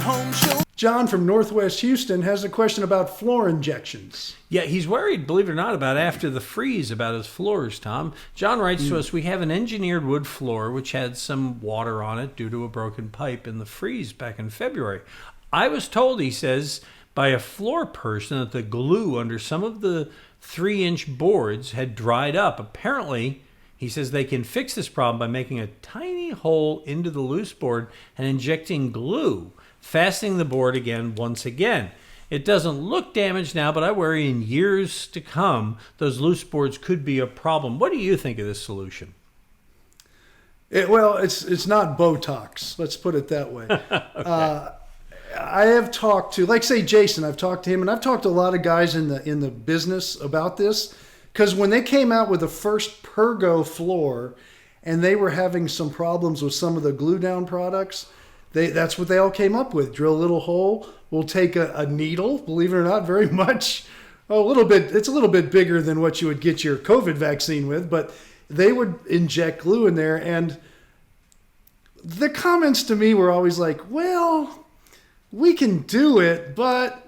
Home Show. John from Northwest Houston has a question about floor injections. Yeah, he's worried, believe it or not, about after the freeze about his floors, Tom. John writes to us, we have an engineered wood floor which had some water on it due to a broken pipe in the freeze back in February. I was told, he says, by a floor person that the glue under some of the 3-inch boards had dried up. Apparently, he says they can fix this problem by making a tiny hole into the loose board and injecting glue, fastening the board again once again. It doesn't look damaged now, but I worry in years to come, those loose boards could be a problem. What do you think of this solution? It's not Botox. Let's put it that way. Okay. I have talked to, like say Jason, I've talked to him, and I've talked to a lot of guys in the business about this, because when they came out with the first Pergo floor and they were having some problems with some of the glue down products, that's what they all came up with. Drill a little hole. We'll take a needle, believe it or not, very much. It's a little bit bigger than what you would get your COVID vaccine with, but they would inject glue in there. And the comments to me were always like, well, we can do it, but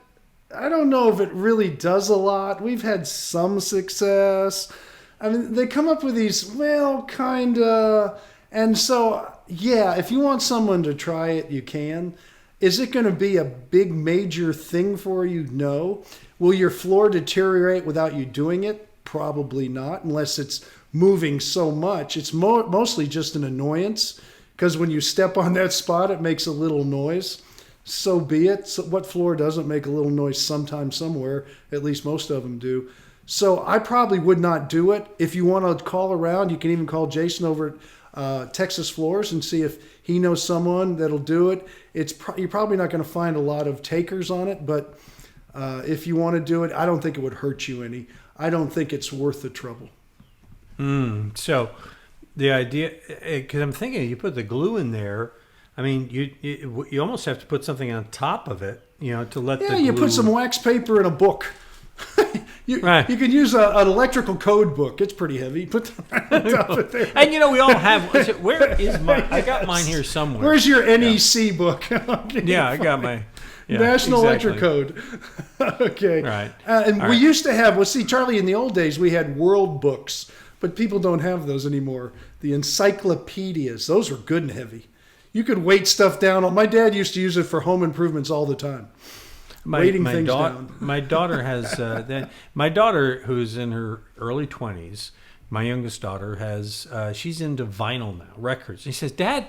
I don't know if it really does a lot. We've had some success. I mean, they come up with these, well, kind of. And so, yeah, if you want someone to try it, you can. Is it going to be a big major thing for you? No. Will your floor deteriorate without you doing it? Probably not, unless it's moving so much. It's mostly just an annoyance, because when you step on that spot, it makes a little noise. So be it. So what floor doesn't make a little noise sometime somewhere? At least most of them do. So I probably would not do it. If you want to call around, you can even call Jason over at Texas Floors and see if he knows someone that'll do it. You're probably not going to find a lot of takers on it, but if you want to do it, I don't think it would hurt you any. I don't think it's worth the trouble. So the idea, because I'm thinking you put the glue in there, I mean, you almost have to put something on top of it, to let the glue... Yeah, you put some wax paper in a book. You can use an electrical code book. It's pretty heavy. You put that on top of there. And we all have... Where is mine? I got mine here somewhere. Where's your NEC book? Yeah, I got my... Yeah, National Electric Code. Okay. Right. We used to have... Well, see, Charlie, in the old days, we had world books, but people don't have those anymore. The encyclopedias, those were good and heavy. You could weight stuff down. My dad used to use it for home improvements all the time. Weighting things down. My daughter has my daughter, who's in her early 20s, my youngest daughter has she's into vinyl now, records. And she says, "Dad,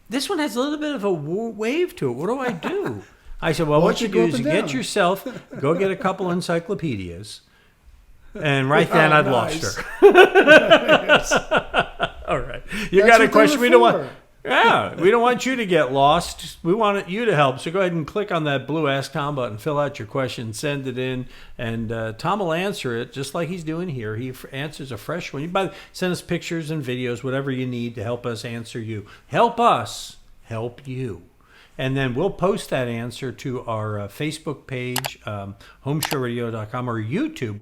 this one has a little bit of a wave to it. What do I do?" I said, "Well, what you do is you get go get a couple encyclopedias." And right then, I'd lost her. Yes. All right, you got a question? We don't want. Yeah, we don't want you to get lost. We want you to help. So go ahead and click on that blue Ask Tom button, fill out your question, send it in, and Tom will answer it just like he's doing here. He answers a fresh one. Send us pictures and videos, whatever you need to help us answer you. Help us help you. And then we'll post that answer to our Facebook page, HomeShowRadio.com, or YouTube.